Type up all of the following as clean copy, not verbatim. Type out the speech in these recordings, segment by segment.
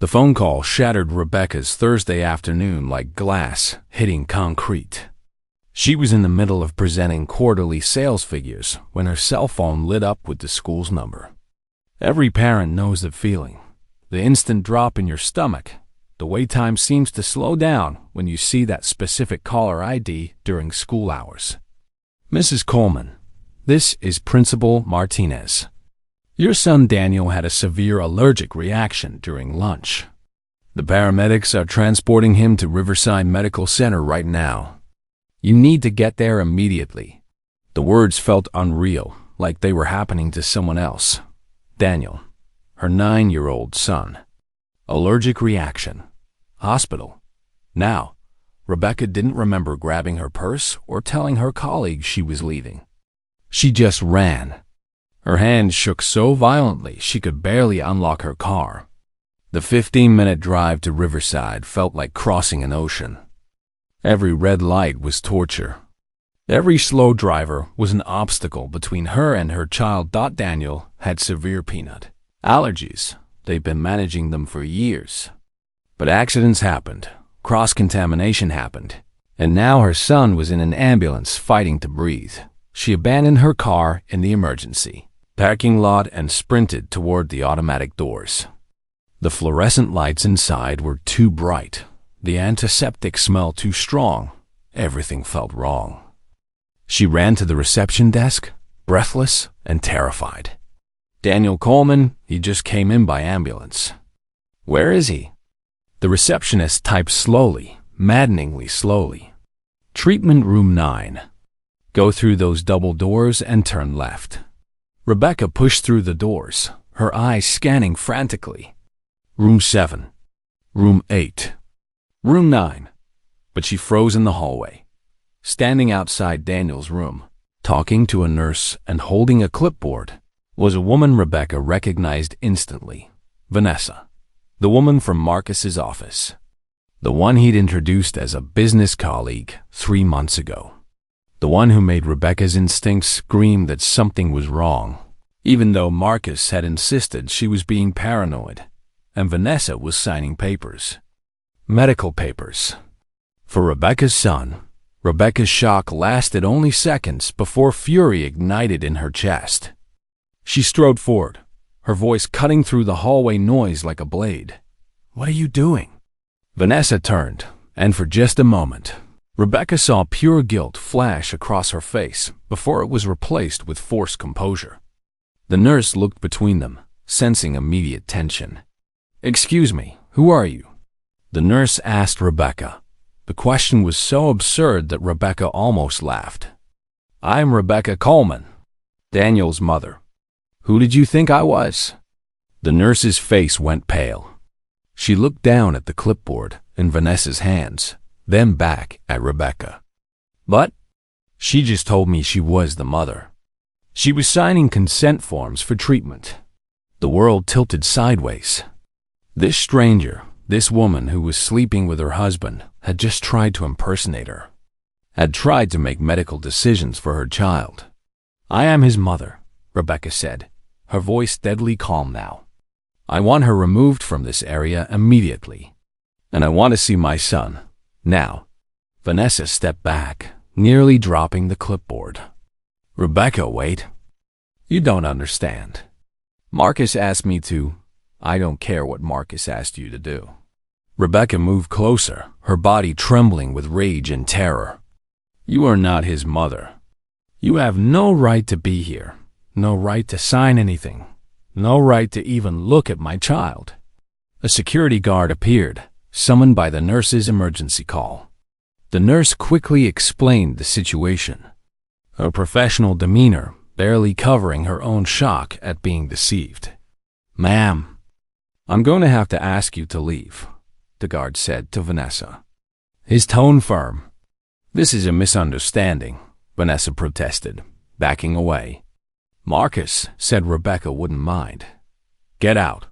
The phone call shattered Rebecca's Thursday afternoon like glass hitting concrete. She was in the middle of presenting quarterly sales figures when her cell phone lit up with the school's number. Every parent knows the feeling, the instant drop in your stomach, the way time seems to slow down when you see that specific caller ID during school hours. Mrs. Coleman, this is Principal Martinez. Your son Daniel had a severe allergic reaction during lunch. The paramedics are transporting him to Riverside Medical Center right now. You need to get there immediately. The words felt unreal, like they were happening to someone else. Daniel, her 9-year-old son. Allergic reaction. Hospital. Now, Rebecca didn't remember grabbing her purse or telling her colleagues she was leaving. She just ran. Her hands shook so violently she could barely unlock her car. The 15-minute drive to Riverside felt like crossing an ocean. Every red light was torture. Every slow driver was an obstacle between her and her child. Daniel had severe peanut allergies. They've been managing them for years. But accidents happened, cross-contamination happened, and now her son was in an ambulance fighting to breathe. She abandoned her car in the emergency parking lot and sprinted toward the automatic doors. The fluorescent lights inside were too bright. The antiseptic smell too strong. Everything felt wrong. She ran to the reception desk, breathless and terrified. Daniel Coleman, he just came in by ambulance. Where is he? The receptionist typed slowly, maddeningly slowly. Treatment room 9. Go through those double doors and turn left. Rebecca pushed through the doors, her eyes scanning frantically. Room 7. Room 8. Room 9. But she froze in the hallway. Standing outside Daniel's room, talking to a nurse and holding a clipboard, was a woman Rebecca recognized instantly. Vanessa, the woman from Marcus's office. The one he'd introduced as a business colleague 3 months ago. The one who made Rebecca's instincts scream that something was wrong, even though Marcus had insisted she was being paranoid, and Vanessa was signing papers. Medical papers. For Rebecca's son. Rebecca's shock lasted only seconds before fury ignited in her chest. She strode forward, her voice cutting through the hallway noise like a blade. What are you doing? Vanessa turned, and for just a moment, Rebecca saw pure guilt flash across her face before it was replaced with forced composure. The nurse looked between them, sensing immediate tension. Excuse me, who are you? The nurse asked Rebecca. The question was so absurd that Rebecca almost laughed. I'm Rebecca Coleman, Daniel's mother. Who did you think I was? The nurse's face went pale. She looked down at the clipboard in Vanessa's hands, then back at Rebecca. But she just told me she was the mother. She was signing consent forms for treatment. The world tilted sideways. This stranger, this woman who was sleeping with her husband, had just tried to impersonate her, had tried to make medical decisions for her child. I am his mother, Rebecca said, her voice deadly calm now. I want her removed from this area immediately, and I want to see my son. Now. Vanessa stepped back, nearly dropping the clipboard. Rebecca, wait. You don't understand. Marcus asked me to. I don't care what Marcus asked you to do. Rebecca moved closer, her body trembling with rage and terror. You are not his mother. You have no right to be here, no right to sign anything, no right to even look at my child. A security guard appeared, summoned by the nurse's emergency call. The nurse quickly explained the situation, her professional demeanor barely covering her own shock at being deceived. Ma'am, I'm going to have to ask you to leave, the guard said to Vanessa. His tone firm. This is a misunderstanding, Vanessa protested, backing away. Marcus said Rebecca wouldn't mind. Get out.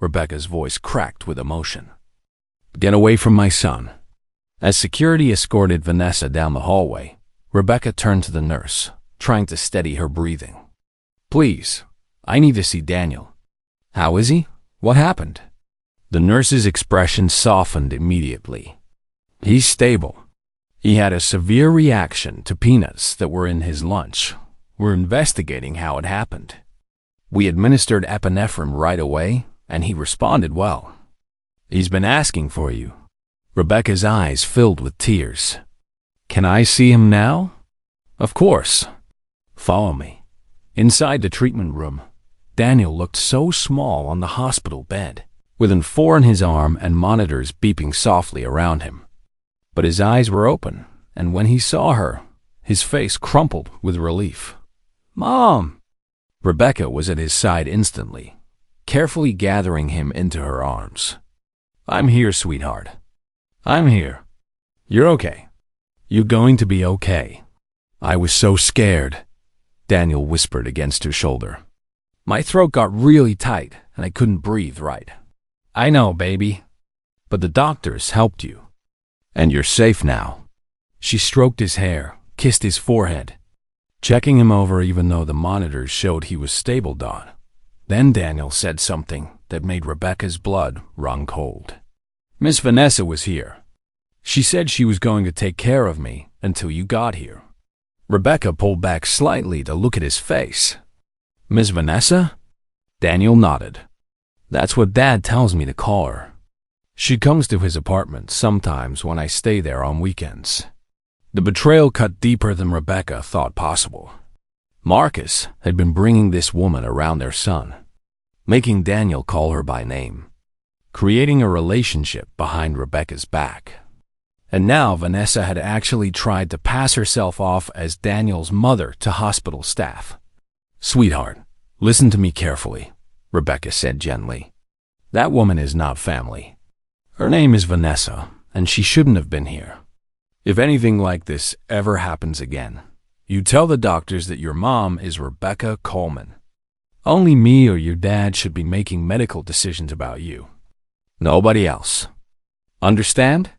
Rebecca's voice cracked with emotion. Get away from my son. As security escorted Vanessa down the hallway, Rebecca turned to the nurse, trying to steady her breathing. Please, I need to see Daniel. How is he? What happened? The nurse's expression softened immediately. He's stable. He had a severe reaction to peanuts that were in his lunch. We're investigating how it happened. We administered epinephrine right away, and he responded well. He's been asking for you. Rebecca's eyes filled with tears. Can I see him now? Of course. Follow me. Inside the treatment room, Daniel looked so small on the hospital bed, with an IV in his arm and monitors beeping softly around him. But his eyes were open, and when he saw her, his face crumpled with relief. Mom! Rebecca was at his side instantly, carefully gathering him into her arms. I'm here, sweetheart. I'm here. You're okay. You're going to be okay. I was so scared, Daniel whispered against her shoulder. My throat got really tight, and I couldn't breathe right. I know, baby. But the doctors helped you. And you're safe now. She stroked his hair, kissed his forehead, checking him over even though the monitors showed he was stable. Then Daniel said something that made Rebecca's blood run cold. Miss Vanessa was here. She said she was going to take care of me until you got here. Rebecca pulled back slightly to look at his face. Miss Vanessa? Daniel nodded. That's what Dad tells me to call her. She comes to his apartment sometimes when I stay there on weekends. The betrayal cut deeper than Rebecca thought possible. Marcus had been bringing this woman around their son, making Daniel call her by name, creating a relationship behind Rebecca's back. And now Vanessa had actually tried to pass herself off as Daniel's mother to hospital staff. Sweetheart, listen to me carefully, Rebecca said gently. That woman is not family. Her name is Vanessa, and she shouldn't have been here. If anything like this ever happens again, you tell the doctors that your mom is Rebecca Coleman. Only me or your dad should be making medical decisions about you. Nobody else. Understand?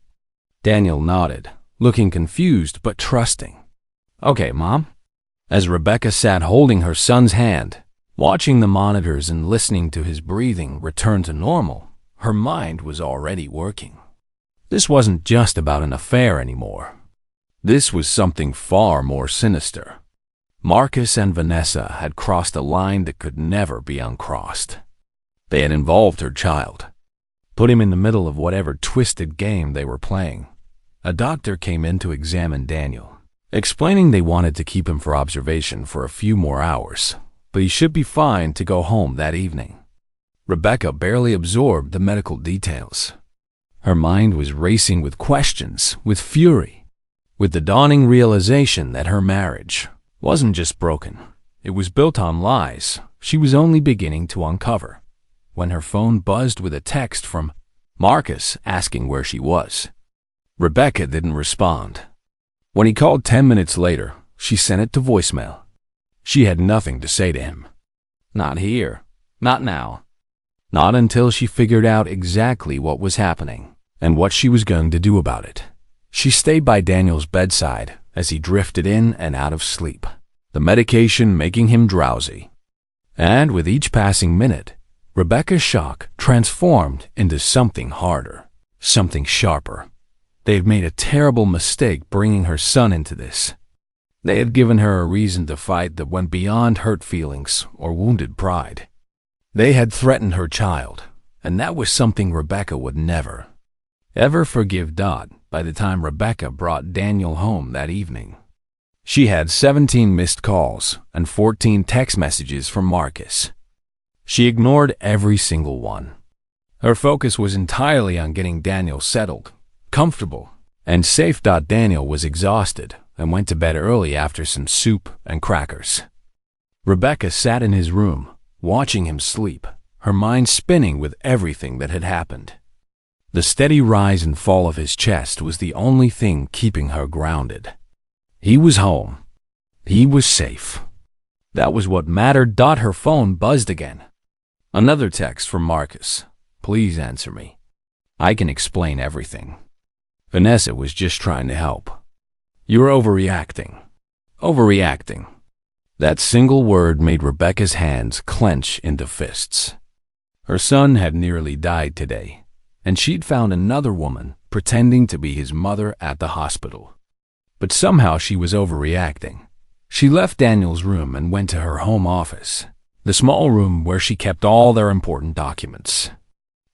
Daniel nodded, looking confused but trusting. Okay, Mom. As Rebecca sat holding her son's hand, watching the monitors and listening to his breathing return to normal, her mind was already working. This wasn't just about an affair anymore. This was something far more sinister. Marcus and Vanessa had crossed a line that could never be uncrossed. They had involved her child, put him in the middle of whatever twisted game they were playing. A doctor came in to examine Daniel, explaining they wanted to keep him for observation for a few more hours, but he should be fine to go home that evening. Rebecca barely absorbed the medical details. Her mind was racing with questions, with fury, with the dawning realization that her marriage wasn't just broken. It was built on lies she was only beginning to uncover, when her phone buzzed with a text from Marcus asking where she was. Rebecca didn't respond. When he called 10 minutes later, she sent it to voicemail. She had nothing to say to him. Not here. Not now. Not until she figured out exactly what was happening and what she was going to do about it. She stayed by Daniel's bedside as he drifted in and out of sleep, the medication making him drowsy. And with each passing minute, Rebecca's shock transformed into something harder, something sharper. They had made a terrible mistake bringing her son into this. They had given her a reason to fight that went beyond hurt feelings or wounded pride. They had threatened her child, and that was something Rebecca would never, ever forgive. By the time Rebecca brought Daniel home that evening, she had 17 missed calls and 14 text messages from Marcus. She ignored every single one. Her focus was entirely on getting Daniel settled, comfortable, and safe. Daniel was exhausted and went to bed early after some soup and crackers. Rebecca sat in his room, watching him sleep, her mind spinning with everything that had happened. The steady rise and fall of his chest was the only thing keeping her grounded. He was home. He was safe. That was what mattered. Her phone buzzed again. Another text from Marcus. Please answer me. I can explain everything. Vanessa was just trying to help. You're overreacting. Overreacting. That single word made Rebecca's hands clench into fists. Her son had nearly died today, and she'd found another woman pretending to be his mother at the hospital. But somehow she was overreacting. She left Daniel's room and went to her home office, the small room where she kept all their important documents.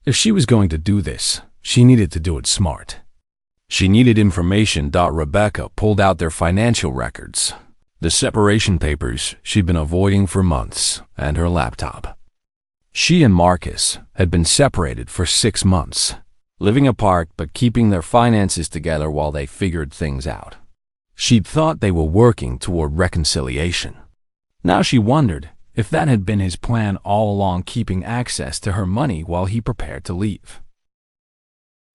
If she was going to do this, she needed to do it smart. She needed information. Rebecca pulled out their financial records, the separation papers she'd been avoiding for months, and her laptop. She and Marcus had been separated for 6 months, living apart but keeping their finances together while they figured things out. She'd thought they were working toward reconciliation. Now she wondered if that had been his plan all along, keeping access to her money while he prepared to leave.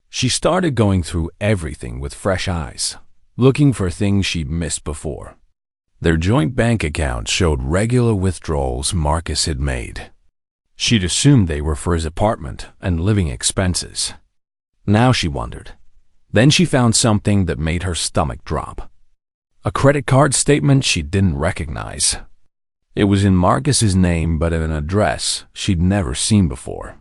She started going through everything with fresh eyes, looking for things she'd missed before. Their joint bank account showed regular withdrawals Marcus had made. She'd assumed they were for his apartment and living expenses. Now she wondered. Then she found something that made her stomach drop. A credit card statement she didn't recognize. It was in Marcus's name but at an address she'd never seen before.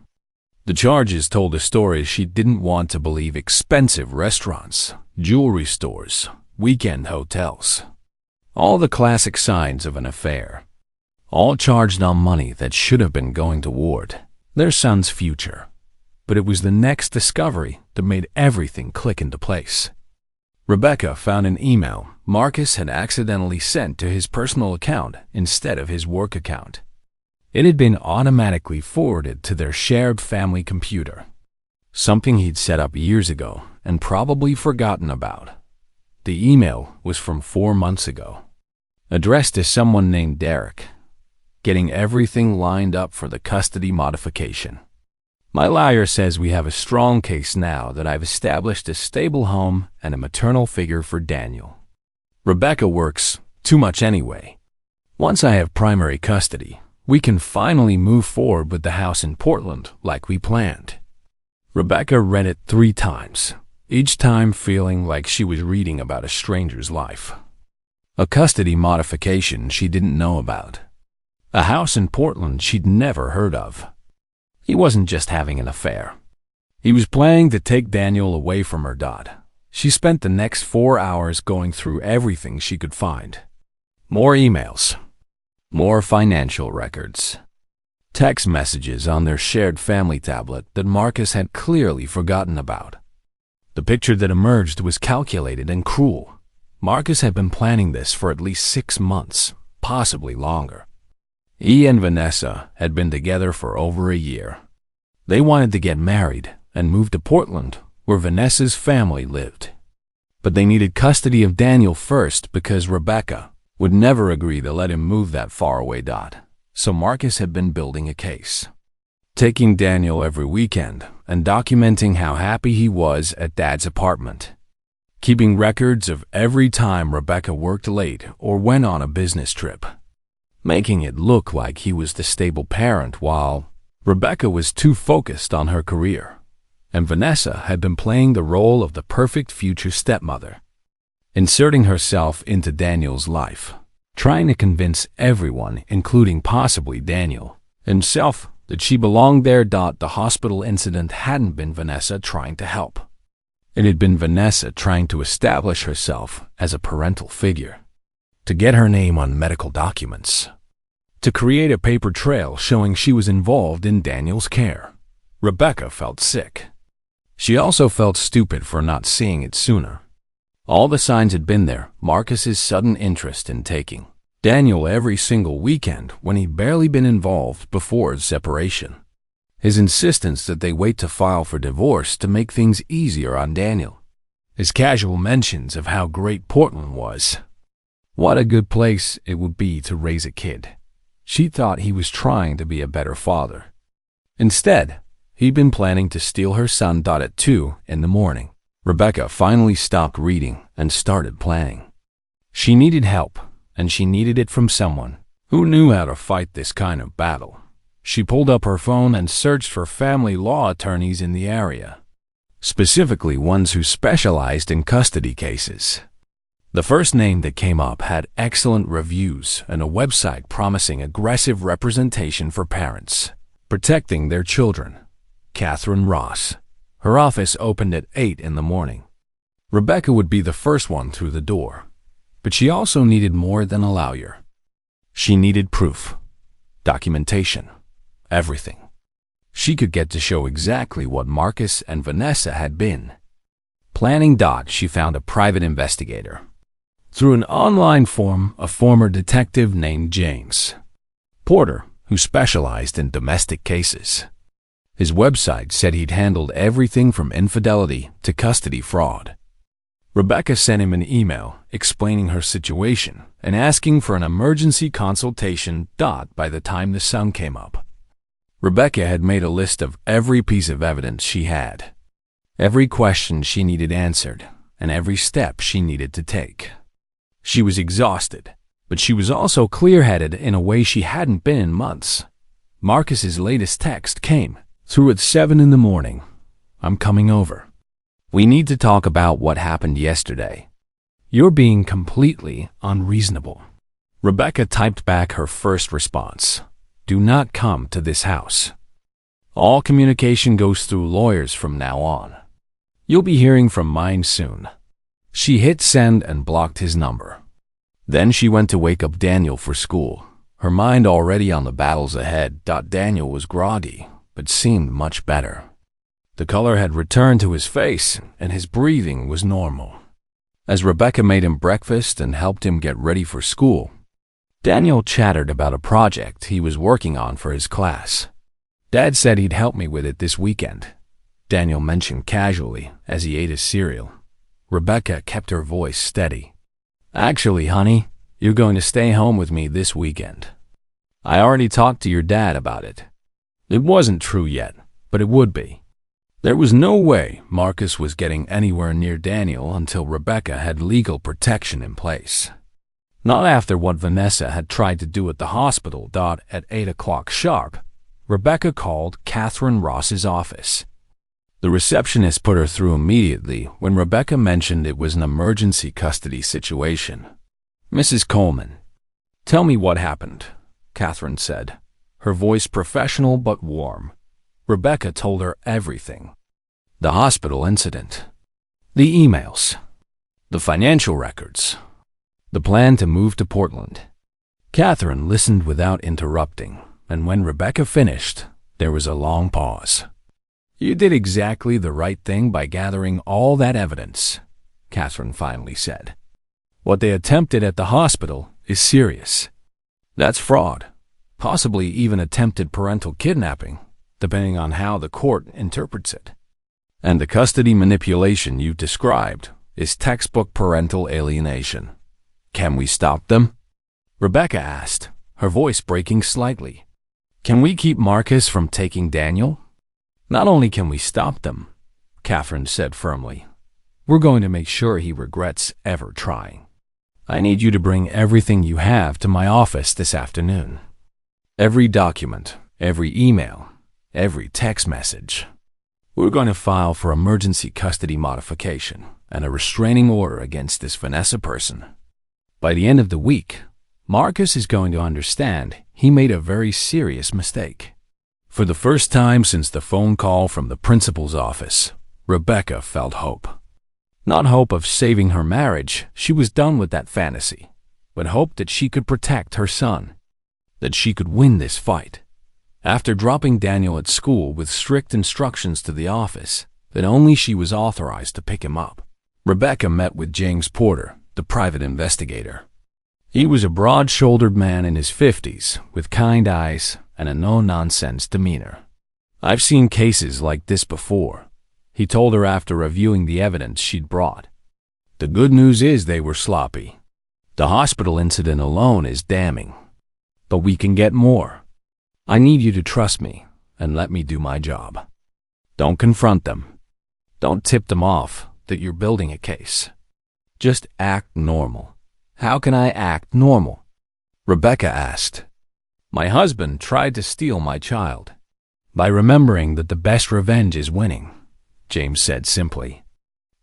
The charges told a story she didn't want to believe: expensive restaurants, jewelry stores, weekend hotels. All the classic signs of an affair. All charged on money that should have been going toward their son's future. But it was the next discovery that made everything click into place. Rebecca found an email Marcus had accidentally sent to his personal account instead of his work account. It had been automatically forwarded to their shared family computer, something he'd set up years ago and probably forgotten about. The email was from 4 months ago, addressed to someone named Derek, getting everything lined up for the custody modification. My lawyer says we have a strong case now that I've established a stable home and a maternal figure for Daniel. Rebecca works too much anyway. Once I have primary custody, we can finally move forward with the house in Portland like we planned. Rebecca read it 3 times, each time feeling like she was reading about a stranger's life. A custody modification she didn't know about. A house in Portland she'd never heard of. He wasn't just having an affair. He was planning to take Daniel away from her. She spent the next 4 hours going through everything she could find. More emails. More financial records. Text messages on their shared family tablet that Marcus had clearly forgotten about. The picture that emerged was calculated and cruel. Marcus had been planning this for at least 6 months, possibly longer. He and Vanessa had been together for over a year. They wanted to get married and move to Portland, where Vanessa's family lived. But they needed custody of Daniel first because Rebecca would never agree to let him move that far away. So Marcus had been building a case, taking Daniel every weekend and documenting how happy he was at Dad's apartment, keeping records of every time Rebecca worked late or went on a business trip, making it look like he was the stable parent while Rebecca was too focused on her career, and Vanessa had been playing the role of the perfect future stepmother, inserting herself into Daniel's life, trying to convince everyone, including possibly Daniel himself, that she belonged there. The hospital incident hadn't been Vanessa trying to help. It had been Vanessa trying to establish herself as a parental figure, to get her name on medical documents, to create a paper trail showing she was involved in Daniel's care. Rebecca felt sick. She also felt stupid for not seeing it sooner. All the signs had been there: Marcus's sudden interest in taking Daniel every single weekend when he'd barely been involved before his separation. His insistence that they wait to file for divorce to make things easier on Daniel. His casual mentions of how great Portland was. What a good place it would be to raise a kid. She thought he was trying to be a better father. Instead, he'd been planning to steal her son. At 2 in the morning, Rebecca finally stopped reading and started planning. She needed help, and she needed it from someone who knew how to fight this kind of battle. She pulled up her phone and searched for family law attorneys in the area, specifically ones who specialized in custody cases. The first name that came up had excellent reviews and a website promising aggressive representation for parents. Protecting their children. Catherine Ross. Her office opened at 8 in the morning. Rebecca would be the first one through the door, but she also needed more than a lawyer. She needed proof, documentation, everything. She could get to show exactly what Marcus and Vanessa had been. Planning. She found a private investigator. Through an online forum, a former detective named James Porter, who specialized in domestic cases. His website said he'd handled everything from infidelity to custody fraud. Rebecca sent him an email explaining her situation and asking for an emergency consultation. By the time the sun came up, Rebecca had made a list of every piece of evidence she had, every question she needed answered, and every step she needed to take. She was exhausted, but she was also clear-headed in a way she hadn't been in months. Marcus's latest text came through at 7 in the morning. "I'm coming over. We need to talk about what happened yesterday. You're being completely unreasonable." Rebecca typed back her first response. "Do not come to this house. All communication goes through lawyers from now on. You'll be hearing from mine soon." She hit send and blocked his number. Then she went to wake up Daniel for school, her mind already on the battles ahead. Daniel was groggy, but seemed much better. The color had returned to his face, and his breathing was normal. As Rebecca made him breakfast and helped him get ready for school, Daniel chattered about a project he was working on for his class. "Dad said he'd help me with it this weekend," Daniel mentioned casually as he ate his cereal. Rebecca kept her voice steady. "Actually, honey, you're going to stay home with me this weekend. I already talked to your dad about it." It wasn't true yet, but it would be. There was no way Marcus was getting anywhere near Daniel until Rebecca had legal protection in place. Not after what Vanessa had tried to do at the hospital. At 8 o'clock sharp, Rebecca called Catherine Ross's office. The receptionist put her through immediately when Rebecca mentioned it was an emergency custody situation. "Mrs. Coleman, tell me what happened," Catherine said, her voice professional but warm. Rebecca told her everything. The hospital incident, the emails, the financial records, the plan to move to Portland. Catherine listened without interrupting, and when Rebecca finished, there was a long pause. "You did exactly the right thing by gathering all that evidence," Catherine finally said. "What they attempted at the hospital is serious. That's fraud, possibly even attempted parental kidnapping, depending on how the court interprets it. And the custody manipulation you've described is textbook parental alienation. Can we stop them?" Rebecca asked, her voice breaking slightly. "Can we keep Marcus from taking Daniel?" "Not only can we stop them," Catherine said firmly, "we're going to make sure he regrets ever trying. I need you to bring everything you have to my office this afternoon. Every document, every email, every text message. We're going to file for emergency custody modification and a restraining order against this Vanessa person. By the end of the week, Marcus is going to understand he made a very serious mistake." For the first time since the phone call from the principal's office, Rebecca felt hope. Not hope of saving her marriage, she was done with that fantasy, but hope that she could protect her son, that she could win this fight. After dropping Daniel at school with strict instructions to the office that only she was authorized to pick him up, Rebecca met with James Porter, the private investigator. He was a broad-shouldered man in his 50s with kind eyes and a no-nonsense demeanor. "I've seen cases like this before," he told her after reviewing the evidence she'd brought. "The good news is they were sloppy. The hospital incident alone is damning. But we can get more. I need you to trust me and let me do my job. Don't confront them. Don't tip them off that you're building a case. Just act normal." "How can I act normal?" Rebecca asked. "My husband tried to steal my child." "By remembering that the best revenge is winning," James said simply.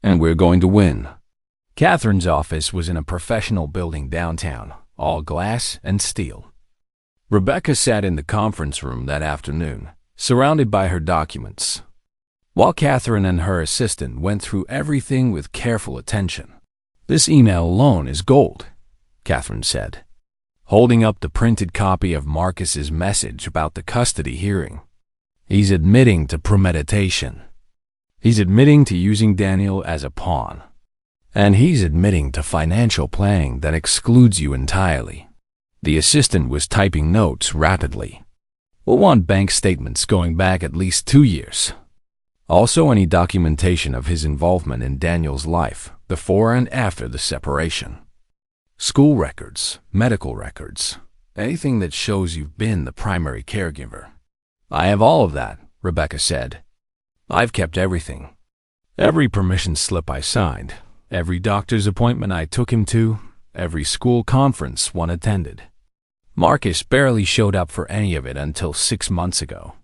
"And we're going to win." Catherine's office was in a professional building downtown, all glass and steel. Rebecca sat in the conference room that afternoon, surrounded by her documents, while Catherine and her assistant went through everything with careful attention. "This email alone is gold," Catherine said, holding up the printed copy of Marcus's message about the custody hearing. "He's admitting to premeditation. He's admitting to using Daniel as a pawn. And he's admitting to financial planning that excludes you entirely." The assistant was typing notes rapidly. "We'll want bank statements going back at least 2 years. Also any documentation of his involvement in Daniel's life before and after the separation. School records, medical records, anything that shows you've been the primary caregiver." "I have all of that," Rebecca said. "I've kept everything. Every permission slip I signed, every doctor's appointment I took him to, every school conference one attended. Marcus barely showed up for any of it until 6 months ago."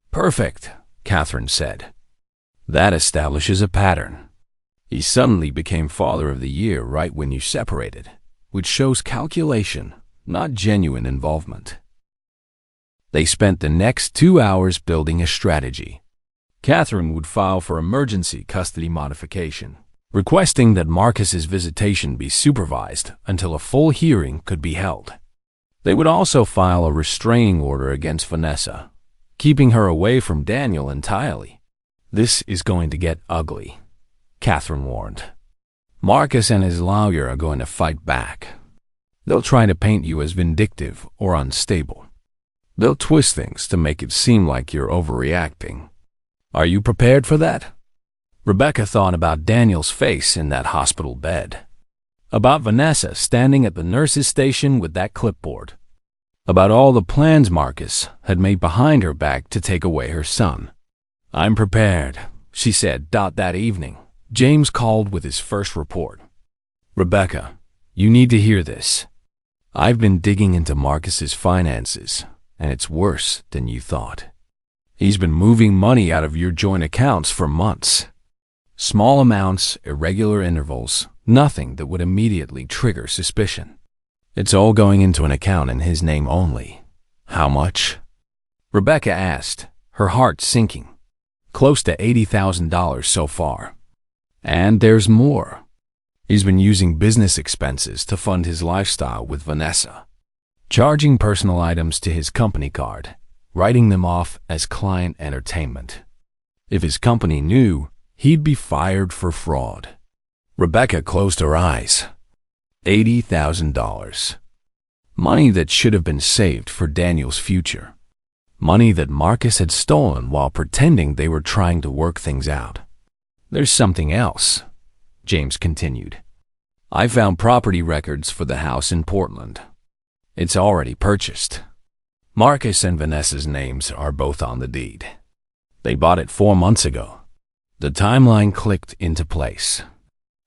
"Perfect," Catherine said. "That establishes a pattern. He suddenly became Father of the Year right when you separated, which shows calculation, not genuine involvement." They spent the next 2 hours building a strategy. Catherine would file for emergency custody modification, requesting that Marcus's visitation be supervised until a full hearing could be held. They would also file a restraining order against Vanessa, keeping her away from Daniel entirely. "This is going to get ugly," Catherine warned. "Marcus and his lawyer are going to fight back. They'll try to paint you as vindictive or unstable. They'll twist things to make it seem like you're overreacting. Are you prepared for that?" Rebecca thought about Daniel's face in that hospital bed, about Vanessa standing at the nurse's station with that clipboard, about all the plans Marcus had made behind her back to take away her son. "I'm prepared," she said. That evening, James called with his first report. "Rebecca, you need to hear this. I've been digging into Marcus's finances, and it's worse than you thought. He's been moving money out of your joint accounts for months. Small amounts, irregular intervals, nothing that would immediately trigger suspicion. It's all going into an account in his name only." "How much?" Rebecca asked, her heart sinking. "Close to $80,000 so far. And there's more. He's been using business expenses to fund his lifestyle with Vanessa, charging personal items to his company card, writing them off as client entertainment. If his company knew, he'd be fired for fraud." Rebecca closed her eyes. $80,000. Money that should have been saved for Daniel's future. Money that Marcus had stolen while pretending they were trying to work things out. "There's something else," James continued. "I found property records for the house in Portland. It's already purchased. Marcus and Vanessa's names are both on the deed. They bought it 4 months ago." The timeline clicked into place.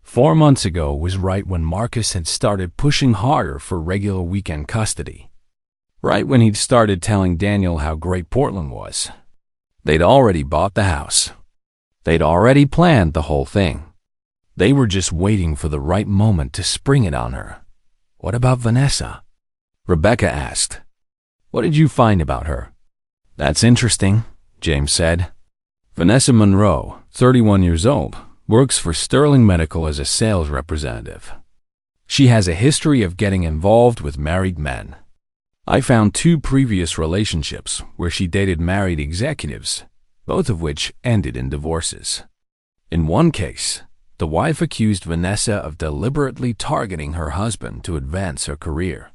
4 months ago was right when Marcus had started pushing harder for regular weekend custody. Right when he'd started telling Daniel how great Portland was. They'd already bought the house. They'd already planned the whole thing. They were just waiting for the right moment to spring it on her. "What about Vanessa?" Rebecca asked. "What did you find about her?" "That's interesting," James said. "Vanessa Monroe, 31 years old, works for Sterling Medical as a sales representative. She has a history of getting involved with married men. I found 2 previous relationships where she dated married executives, both of which ended in divorces. In one case, the wife accused Vanessa of deliberately targeting her husband to advance her career.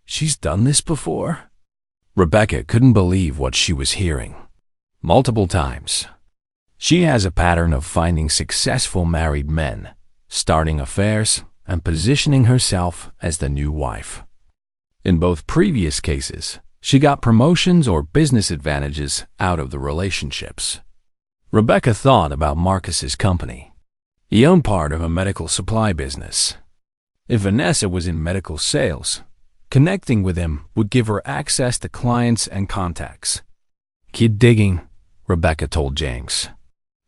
She's done this before?" Rebecca couldn't believe what she was hearing. "Multiple times. She has a pattern of finding successful married men, starting affairs, and positioning herself as the new wife. In both previous cases, she got promotions or business advantages out of the relationships." Rebecca thought about Marcus's company. He owned part of a medical supply business. If Vanessa was in medical sales, connecting with him would give her access to clients and contacts. "Keep digging," Rebecca told James.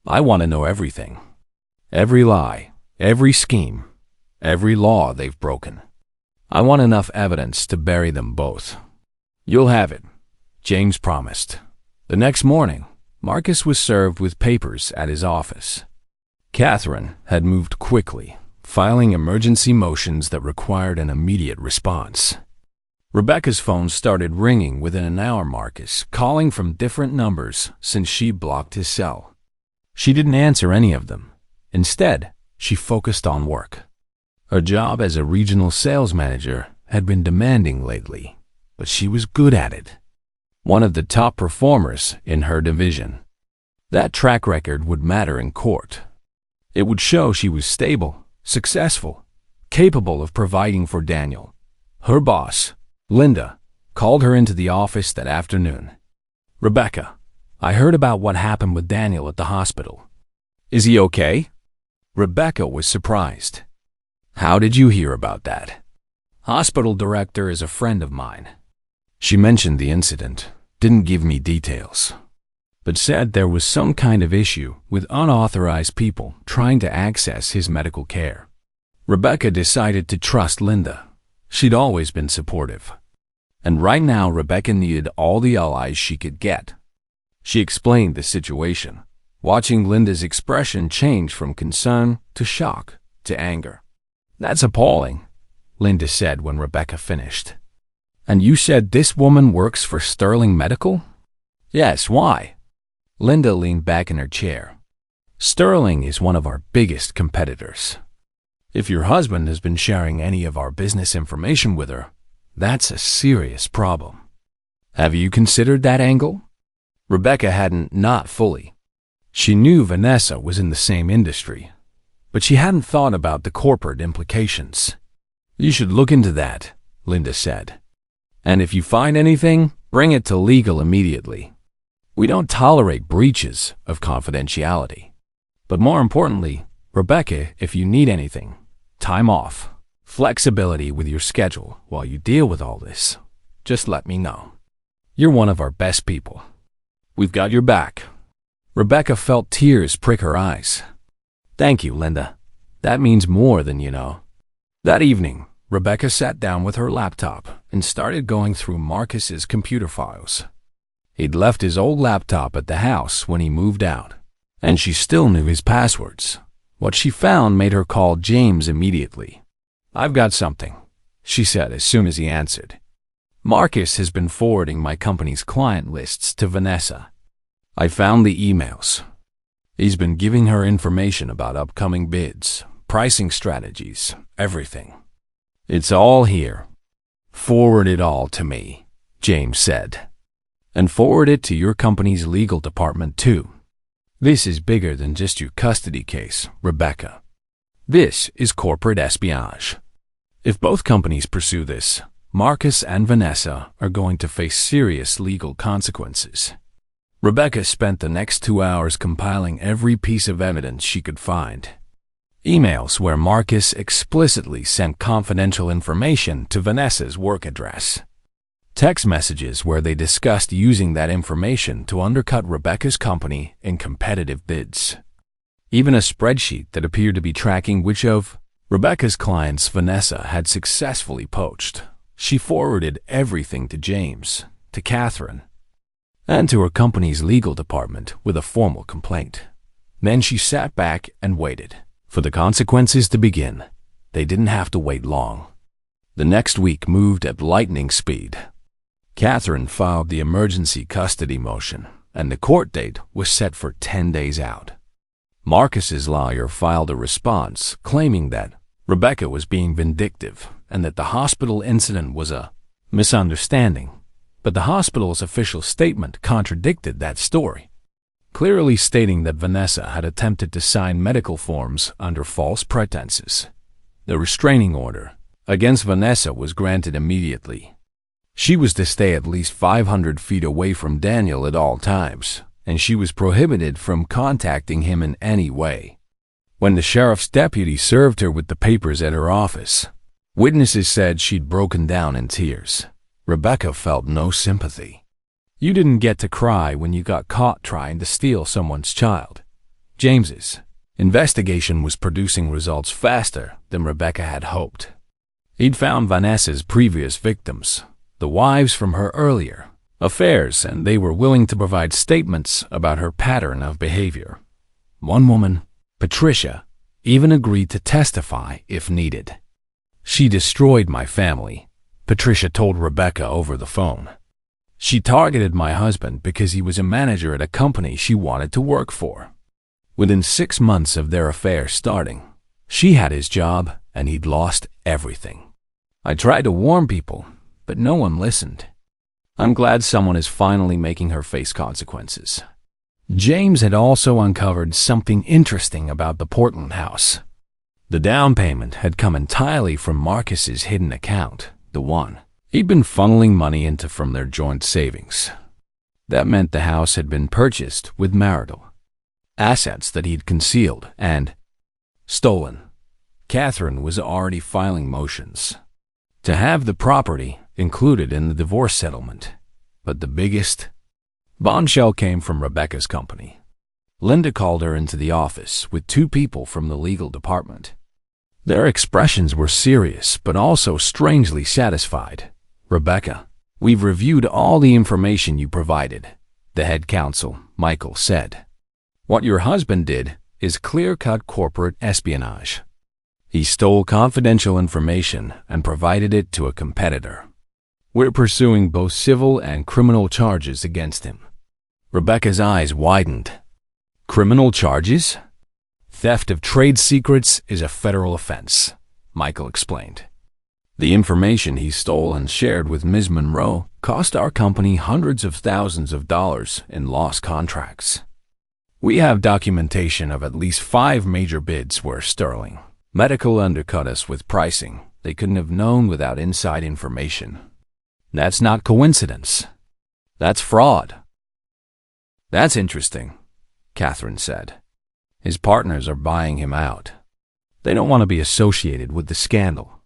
"I want to know everything. Every lie, every scheme, every law they've broken. I want enough evidence to bury them both." You'll have it, James promised. The next morning, Marcus was served with papers at his office. Catherine had moved quickly, filing emergency motions that required an immediate response. Rebecca's phone started ringing within an hour, Marcus calling from different numbers since she blocked his cell. She didn't answer any of them. Instead, she focused on work. Her job as a regional sales manager had been demanding lately, but she was good at it. One of the top performers in her division. That track record would matter in court. It would show she was stable, successful, capable of providing for Daniel. Her boss, Linda, called her into the office that afternoon. "Rebecca, I heard about what happened with Daniel at the hospital. Is he okay?" Rebecca was surprised. "How did you hear about that?" "Hospital director is a friend of mine." She mentioned the incident, didn't give me details, but said there was some kind of issue with unauthorized people trying to access his medical care. Rebecca decided to trust Linda. She'd always been supportive. And right now, Rebecca needed all the allies she could get. She explained the situation, watching Linda's expression change from concern to shock to anger. "That's appalling," Linda said when Rebecca finished. "And you said this woman works for Sterling Medical?" "Yes, why?" Linda leaned back in her chair. "Sterling is one of our biggest competitors. If your husband has been sharing any of our business information with her, that's a serious problem. Have you considered that angle?" Rebecca hadn't, not fully. She knew Vanessa was in the same industry, but she hadn't thought about the corporate implications. "You should look into that," Linda said. "And if you find anything, bring it to legal immediately. We don't tolerate breaches of confidentiality. But more importantly, Rebecca, if you need anything, time off, flexibility with your schedule while you deal with all this, just let me know. You're one of our best people. We've got your back." Rebecca felt tears prick her eyes. "Thank you, Linda. That means more than you know." That evening, Rebecca sat down with her laptop and started going through Marcus's computer files. He'd left his old laptop at the house when he moved out, and she still knew his passwords. What she found made her call James immediately. "I've got something," she said as soon as he answered. "Marcus has been forwarding my company's client lists to Vanessa. I found the emails. He's been giving her information about upcoming bids, pricing strategies, everything. It's all here. Forward it all to me," James said. "And forward it to your company's legal department too. This is bigger than just your custody case, Rebecca. This is corporate espionage. If both companies pursue this, Marcus and Vanessa are going to face serious legal consequences." Rebecca spent the next 2 hours compiling every piece of evidence she could find. Emails where Marcus explicitly sent confidential information to Vanessa's work address. Text messages where they discussed using that information to undercut Rebecca's company in competitive bids. Even a spreadsheet that appeared to be tracking which of Rebecca's clients Vanessa had successfully poached. She forwarded everything to James, to Catherine, and to her company's legal department with a formal complaint. Then she sat back and waited for the consequences to begin. They didn't have to wait long. The next week moved at lightning speed. Catherine filed the emergency custody motion, and the court date was set for 10 days out. Marcus's lawyer filed a response claiming that Rebecca was being vindictive and that the hospital incident was a misunderstanding. But the hospital's official statement contradicted that story, clearly stating that Vanessa had attempted to sign medical forms under false pretenses. The restraining order against Vanessa was granted immediately. She was to stay at least 500 feet away from Daniel at all times, and she was prohibited from contacting him in any way. When the sheriff's deputy served her with the papers at her office, witnesses said she'd broken down in tears. Rebecca felt no sympathy. "You didn't get to cry when you got caught trying to steal someone's child." James's investigation was producing results faster than Rebecca had hoped. He'd found Vanessa's previous victims, the wives from her earlier affairs, and they were willing to provide statements about her pattern of behavior. One woman, Patricia, even agreed to testify if needed. "She destroyed my family," Patricia told Rebecca over the phone. "She targeted my husband because he was a manager at a company she wanted to work for. Within 6 months of their affair starting, she had his job and he'd lost everything. I tried to warn people, but no one listened. I'm glad someone is finally making her face consequences." James had also uncovered something interesting about the Portland house. The down payment had come entirely from Marcus's hidden account, the one he'd been funneling money into from their joint savings. That meant the house had been purchased with marital assets that he'd concealed and stolen. Catherine was already filing motions to have the property included in the divorce settlement. But the biggest bombshell came from Rebecca's company. Linda called her into the office with 2 people from the legal department. Their expressions were serious but also strangely satisfied. "Rebecca, we've reviewed all the information you provided," the head counsel, Michael, said. "What your husband did is clear-cut corporate espionage. He stole confidential information and provided it to a competitor. We're pursuing both civil and criminal charges against him." Rebecca's eyes widened. "Criminal charges?" "Theft of trade secrets is a federal offense," Michael explained. "The information he stole and shared with Ms. Monroe cost our company hundreds of thousands of dollars in lost contracts. We have documentation of at least 5 major bids where sterling medical undercut us with pricing they couldn't have known without inside information. That's not coincidence. That's fraud." "That's interesting," Catherine said. "His partners are buying him out. They don't want to be associated with the scandal.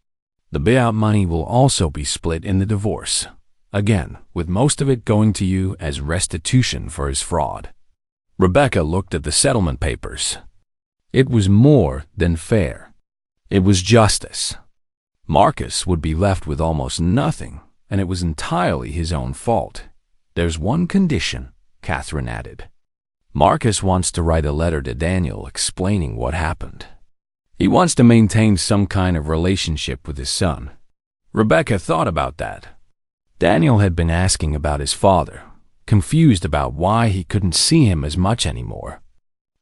The buyout money will also be split in the divorce, again, with most of it going to you as restitution for his fraud." Rebecca looked at the settlement papers. It was more than fair. It was justice. Marcus would be left with almost nothing, and it was entirely his own fault. "There's one condition," Catherine added. "Marcus wants to write a letter to Daniel explaining what happened. He wants to maintain some kind of relationship with his son." Rebecca thought about that. Daniel had been asking about his father, confused about why he couldn't see him as much anymore.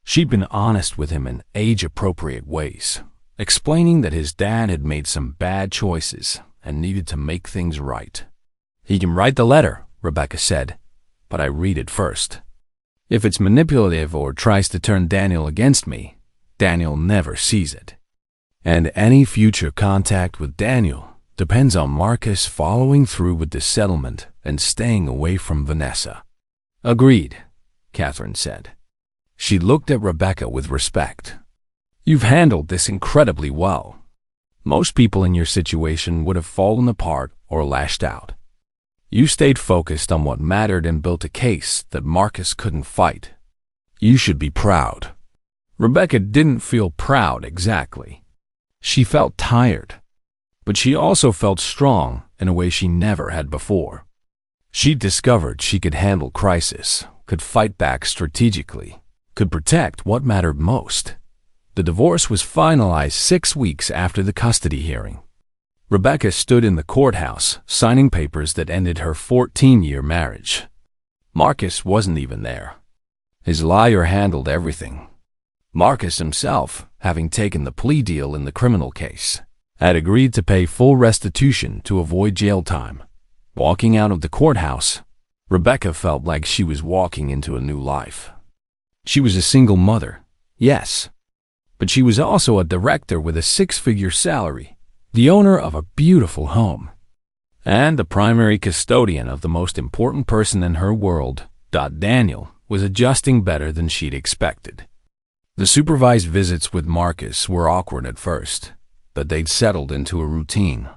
She'd been honest with him in age-appropriate ways, explaining that his dad had made some bad choices and needed to make things right. "He can write the letter," Rebecca said, "but I read it first. If it's manipulative or tries to turn Daniel against me, Daniel never sees it. And any future contact with Daniel depends on Marcus following through with the settlement and staying away from Vanessa." "Agreed," Catherine said. She looked at Rebecca with respect. "You've handled this incredibly well. Most people in your situation would have fallen apart or lashed out. You stayed focused on what mattered and built a case that Marcus couldn't fight. You should be proud." Rebecca didn't feel proud exactly. She felt tired, but she also felt strong in a way she never had before. She discovered she could handle crisis, could fight back strategically, could protect what mattered most. The divorce was finalized 6 weeks after the custody hearing. Rebecca stood in the courthouse, signing papers that ended her 14-year marriage. Marcus wasn't even there. His lawyer handled everything. Marcus himself, having taken the plea deal in the criminal case, had agreed to pay full restitution to avoid jail time. Walking out of the courthouse, Rebecca felt like she was walking into a new life. She was a single mother, yes, but she was also a director with a 6-figure salary, the owner of a beautiful home, and the primary custodian of the most important person in her world. Daniel was adjusting better than she'd expected. The supervised visits with Marcus were awkward at first, but they'd settled into a routine.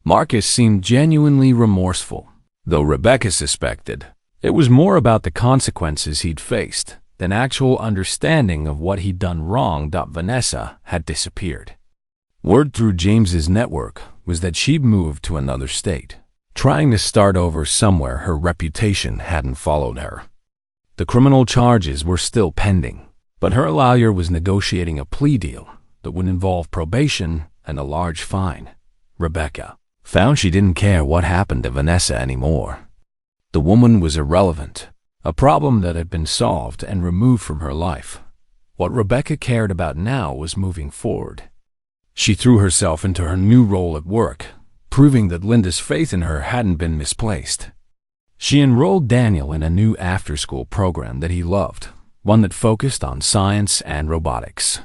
Marcus seemed genuinely remorseful, though Rebecca suspected it was more about the consequences he'd faced than actual understanding of what he'd done wrong. Vanessa had disappeared. Word through James's network was that she'd moved to another state. trying to start over somewhere her reputation hadn't followed her. The criminal charges were still pending, but her lawyer was negotiating a plea deal that would involve probation and a large fine. Rebecca found she didn't care what happened to Vanessa anymore. The woman was irrelevant, a problem that had been solved and removed from her life. What Rebecca cared about now was moving forward. She threw herself into her new role at work, proving that Linda's faith in her hadn't been misplaced. She enrolled Daniel in a new after-school program that he loved, one that focused on science and robotics.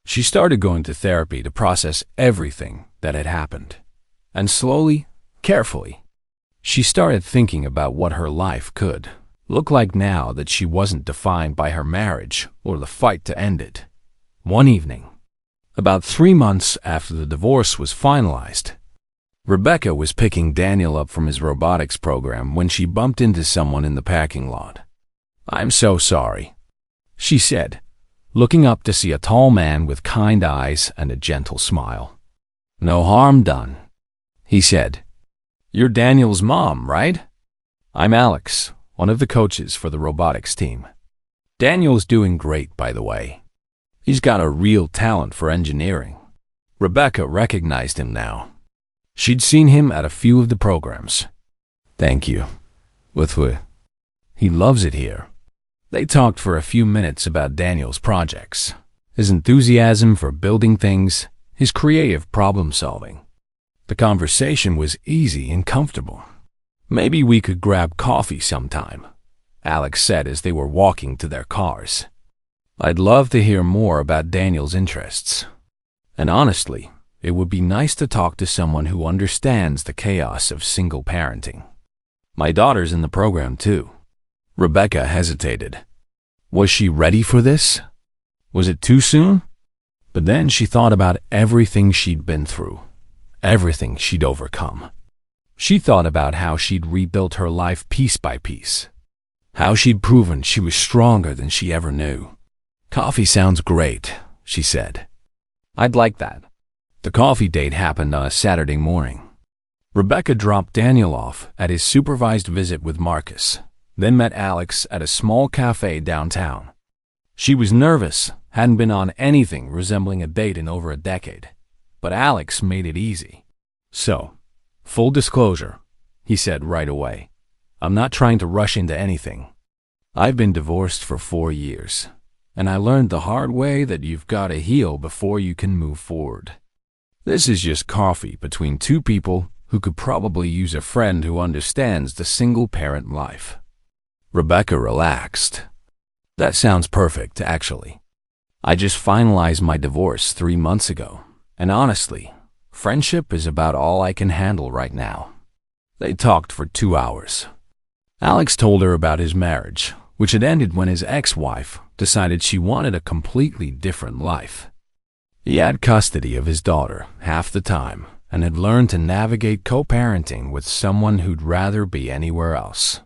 She started going to therapy to process everything that had happened. And slowly, carefully, she started thinking about what her life could look like now that she wasn't defined by her marriage or the fight to end it. One evening, about 3 months after the divorce was finalized, Rebecca was picking Daniel up from his robotics program when she bumped into someone in the parking lot. "I'm so sorry," she said, looking up to see a tall man with kind eyes and a gentle smile. "No harm done," he said. "You're Daniel's mom, right?" "I'm Alex, one of the coaches for the robotics team. Daniel's doing great, by the way. He's got a real talent for engineering." Rebecca recognized him now. She'd seen him at a few of the programs. "Thank you. He loves it here." They talked for a few minutes about Daniel's projects, his enthusiasm for building things, his creative problem-solving. The conversation was easy and comfortable. "Maybe we could grab coffee sometime," Alex said as they were walking to their cars. "I'd love to hear more about Daniel's interests. And honestly, it would be nice to talk to someone who understands the chaos of single parenting. My daughter's in the program too." Rebecca hesitated. Was she ready for this? Was it too soon? But then she thought about everything she'd been through, everything she'd overcome. She thought about how she'd rebuilt her life piece by piece, how she'd proven she was stronger than she ever knew. "Coffee sounds great," she said. "I'd like that." The coffee date happened on a Saturday morning. Rebecca dropped Daniel off at his supervised visit with Marcus, then met Alex at a small cafe downtown. She was nervous, hadn't been on anything resembling a date in over a decade, but Alex made it easy. "So, full disclosure," he said right away, "I'm not trying to rush into anything. I've been divorced for 4 years, and I learned the hard way that you've got to heal before you can move forward. This is just coffee between two people who could probably use a friend who understands the single-parent life." Rebecca relaxed. "That sounds perfect, actually. I just finalized my divorce 3 months ago, and honestly, friendship is about all I can handle right now." They talked for 2 hours. Alex told her about his marriage, which had ended when his ex-wife decided she wanted a completely different life. He had custody of his daughter half the time and had learned to navigate co-parenting with someone who'd rather be anywhere else.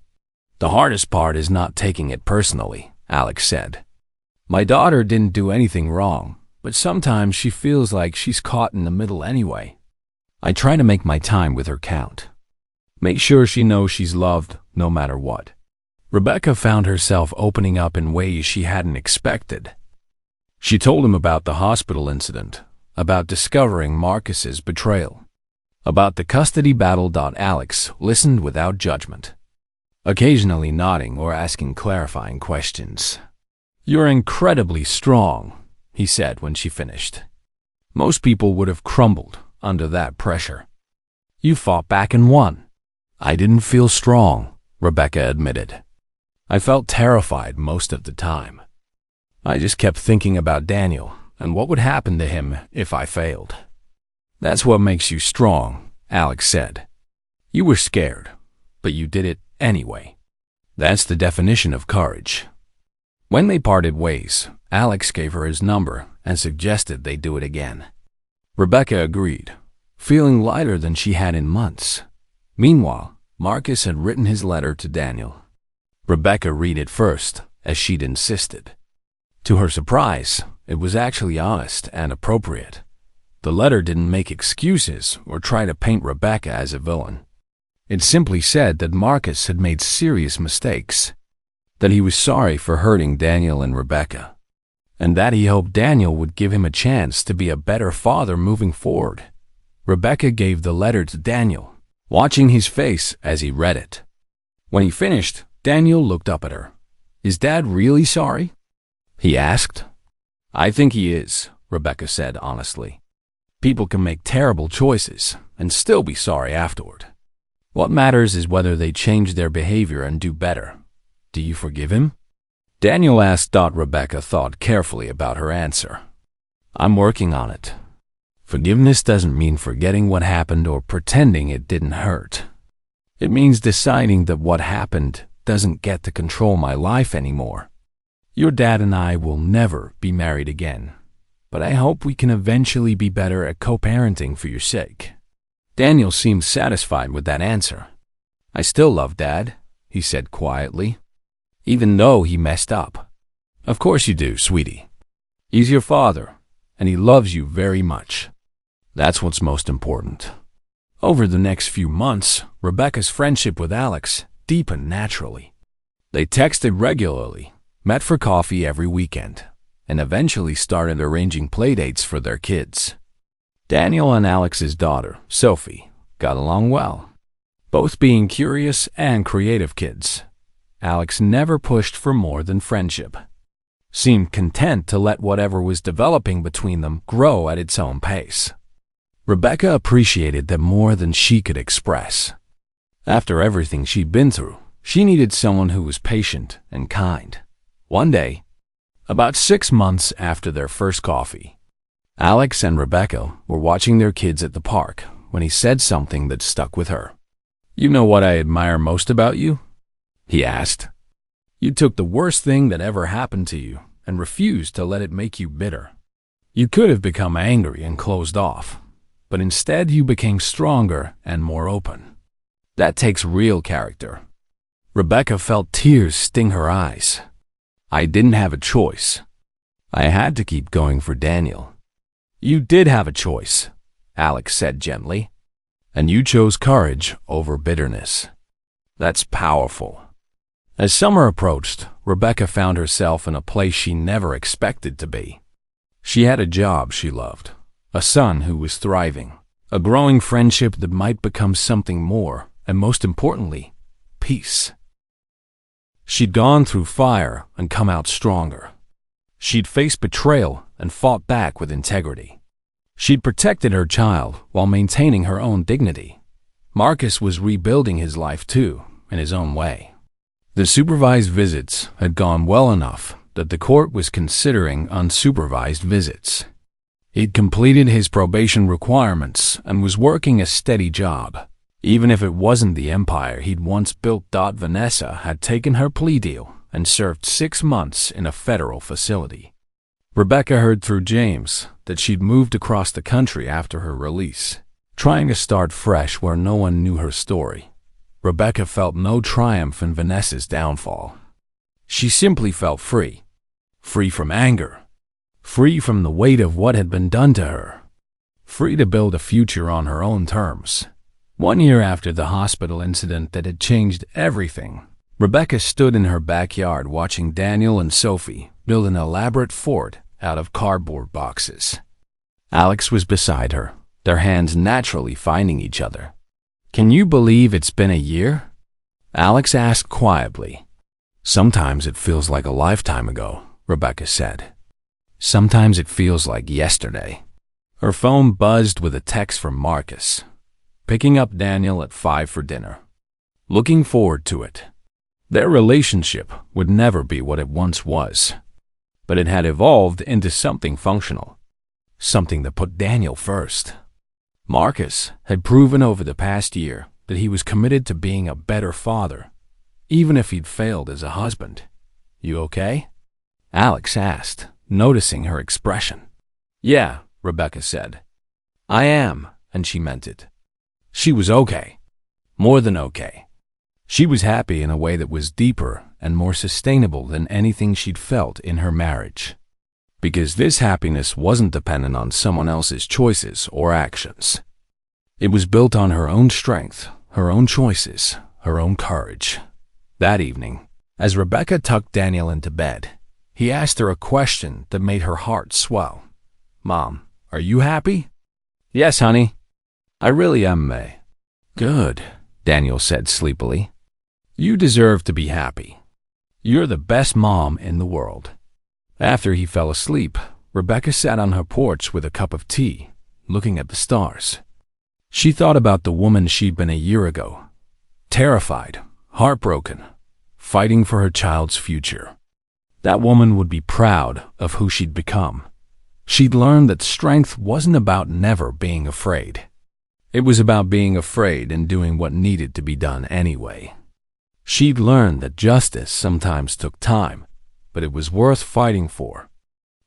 "The hardest part is not taking it personally," Alex said. "My daughter didn't do anything wrong, but sometimes she feels like she's caught in the middle anyway. I try to make my time with her count. Make sure she knows she's loved no matter what." Rebecca found herself opening up in ways she hadn't expected. She told him about the hospital incident, about discovering Marcus's betrayal, about the custody battle. Alex listened without judgment, occasionally nodding or asking clarifying questions. "You're incredibly strong," he said when she finished. "Most people would have crumbled under that pressure. You fought back and won." "I didn't feel strong," Rebecca admitted. "I felt terrified most of the time. I just kept thinking about Daniel and what would happen to him if I failed." "That's what makes you strong," Alex said. "You were scared, but you did it anyway. That's the definition of courage." When they parted ways, Alex gave her his number and suggested they do it again. Rebecca agreed, feeling lighter than she had in months. Meanwhile, Marcus had written his letter to Daniel. Rebecca read it first, as she'd insisted. To her surprise, it was actually honest and appropriate. The letter didn't make excuses or try to paint Rebecca as a villain. It simply said that Marcus had made serious mistakes, that he was sorry for hurting Daniel and Rebecca, and that he hoped Daniel would give him a chance to be a better father moving forward. Rebecca gave the letter to Daniel, watching his face as he read it. When he finished, Daniel looked up at her. "Is Dad really sorry?" he asked. "I think he is," Rebecca said honestly. "People can make terrible choices and still be sorry afterward. What matters is whether they change their behavior and do better. Do you forgive him?" Daniel asked. Rebecca thought carefully about her answer. "I'm working on it. Forgiveness doesn't mean forgetting what happened or pretending it didn't hurt. It means deciding that what happened doesn't get to control my life anymore. Your dad and I will never be married again, but I hope we can eventually be better at co-parenting for your sake." Daniel seemed satisfied with that answer. "I still love Dad," he said quietly, "even though he messed up." "Of course you do, sweetie. He's your father, and he loves you very much. That's what's most important." Over the next few months, Rebecca's friendship with Alex deepened naturally. They texted regularly, met for coffee every weekend, and eventually started arranging playdates for their kids. Daniel and Alex's daughter, Sophie, got along well, both being curious and creative kids. Alex never pushed for more than friendship, seemed content to let whatever was developing between them grow at its own pace. Rebecca appreciated that more than she could express. After everything she'd been through, she needed someone who was patient and kind. One day, about 6 months after their first coffee, Alex and Rebecca were watching their kids at the park when he said something that stuck with her. "You know what I admire most about you?" he asked. "You took the worst thing that ever happened to you and refused to let it make you bitter. You could have become angry and closed off, but instead you became stronger and more open. That takes real character." Rebecca felt tears sting her eyes. "I didn't have a choice. I had to keep going for Daniel." "You did have a choice," Alex said gently, "and you chose courage over bitterness. That's powerful." As summer approached, Rebecca found herself in a place she never expected to be. She had a job she loved, a son who was thriving, a growing friendship that might become something more, and most importantly, peace. She'd gone through fire and come out stronger. She'd faced betrayal and fought back with integrity. She'd protected her child while maintaining her own dignity. Marcus was rebuilding his life too, in his own way. The supervised visits had gone well enough that the court was considering unsupervised visits. He'd completed his probation requirements and was working a steady job, even if it wasn't the empire he'd once built. Vanessa had taken her plea deal and served 6 months in a federal facility. Rebecca heard through James that she'd moved across the country after her release, trying to start fresh where no one knew her story. Rebecca felt no triumph in Vanessa's downfall. She simply felt free. Free from anger. Free from the weight of what had been done to her. Free to build a future on her own terms. 1 year after the hospital incident that had changed everything, Rebecca stood in her backyard watching Daniel and Sophie build an elaborate fort out of cardboard boxes. Alex was beside her, their hands naturally finding each other. "Can you believe it's been a year?" Alex asked quietly. "Sometimes it feels like a lifetime ago," Rebecca said. "Sometimes it feels like yesterday." Her phone buzzed with a text from Marcus, picking up Daniel at 5 for dinner. Looking forward to it. Their relationship would never be what it once was, but it had evolved into something functional, something that put Daniel first. Marcus had proven over the past year that he was committed to being a better father, even if he'd failed as a husband. "You okay?" Alex asked, noticing her expression. "Yeah," Rebecca said. "I am," and she meant it. She was okay. More than okay. She was happy in a way that was deeper and more sustainable than anything she'd felt in her marriage. Because this happiness wasn't dependent on someone else's choices or actions. It was built on her own strength, her own choices, her own courage. That evening, as Rebecca tucked Daniel into bed, he asked her a question that made her heart swell. "Mom, are you happy?" "Yes, honey. I really am, May." "Good," Daniel said sleepily. "You deserve to be happy. You're the best mom in the world." After he fell asleep, Rebecca sat on her porch with a cup of tea, looking at the stars. She thought about the woman she'd been a year ago, terrified, heartbroken, fighting for her child's future. That woman would be proud of who she'd become. She'd learned that strength wasn't about never being afraid. It was about being afraid and doing what needed to be done anyway. She'd learned that justice sometimes took time, but it was worth fighting for.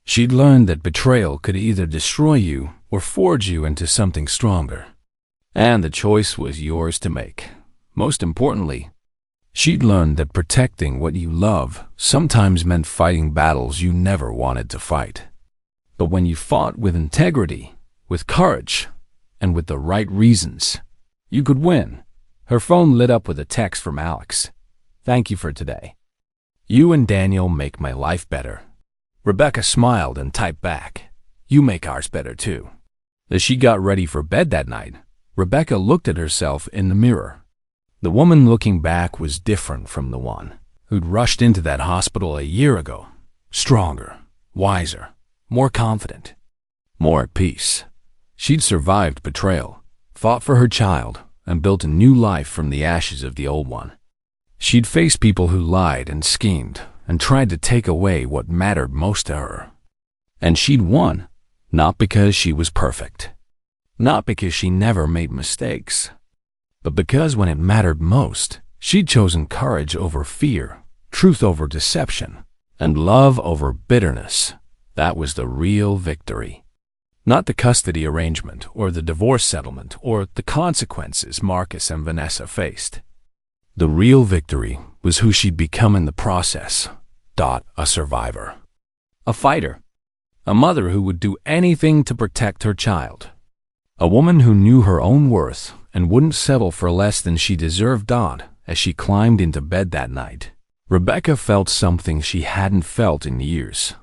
She'd learned that betrayal could either destroy you or forge you into something stronger. And the choice was yours to make. Most importantly, she'd learned that protecting what you love sometimes meant fighting battles you never wanted to fight. But when you fought with integrity, with courage, and with the right reasons, you could win. Her phone lit up with a text from Alex. "Thank you for today. You and Daniel make my life better." Rebecca smiled and typed back, "You make ours better too." As she got ready for bed that night, Rebecca looked at herself in the mirror. The woman looking back was different from the one who'd rushed into that hospital a year ago. Stronger, wiser, more confident, more at peace. She'd survived betrayal, fought for her child, and built a new life from the ashes of the old one. She'd faced people who lied and schemed and tried to take away what mattered most to her. And she'd won, not because she was perfect, not because she never made mistakes, but because when it mattered most, she'd chosen courage over fear, truth over deception, and love over bitterness. That was the real victory. Not the custody arrangement or the divorce settlement or the consequences Marcus and Vanessa faced. The real victory was who she'd become in the process. A survivor. A fighter. A mother who would do anything to protect her child. A woman who knew her own worth and wouldn't settle for less than she deserved. As she climbed into bed that night, Rebecca felt something she hadn't felt in years.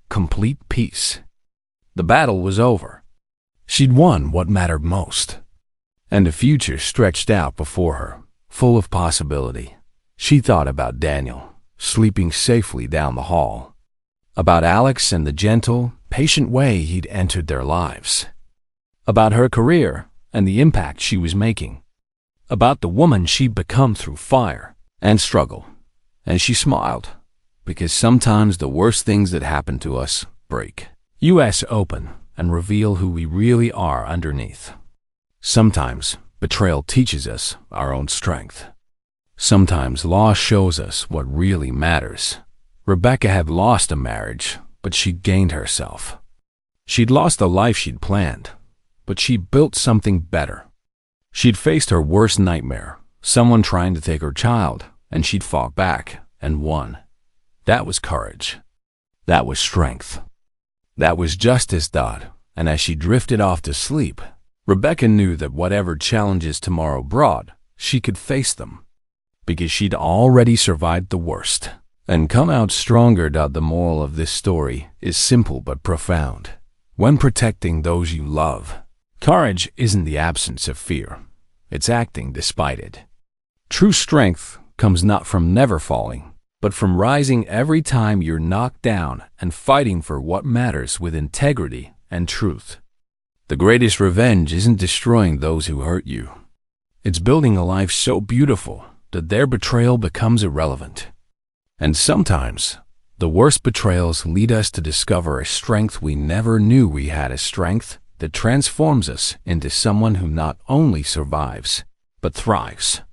Complete peace. The battle was over. She'd won what mattered most. And a future stretched out before her, full of possibility. She thought about Daniel, sleeping safely down the hall. About Alex and the gentle, patient way he'd entered their lives. About her career and the impact she was making. About the woman she'd become through fire and struggle. And she smiled, because sometimes the worst things that happen to us break us open and reveal who we really are underneath. Sometimes betrayal teaches us our own strength. Sometimes loss shows us what really matters. Rebecca had lost a marriage, but she'd gained herself. She'd lost the life she'd planned, but she built something better. She'd faced her worst nightmare, someone trying to take her child, and she'd fought back and won. That was courage. That was strength. That was justice. And as she drifted off to sleep, Rebecca knew that whatever challenges tomorrow brought, she could face them. Because she'd already survived the worst and come out stronger. The moral of this story is simple but profound. When protecting those you love, courage isn't the absence of fear. It's acting despite it. True strength comes not from never falling, but from rising every time you're knocked down and fighting for what matters with integrity and truth. The greatest revenge isn't destroying those who hurt you. It's building a life so beautiful that their betrayal becomes irrelevant. And sometimes, the worst betrayals lead us to discover a strength we never knew we had, a strength that transforms us into someone who not only survives, but thrives.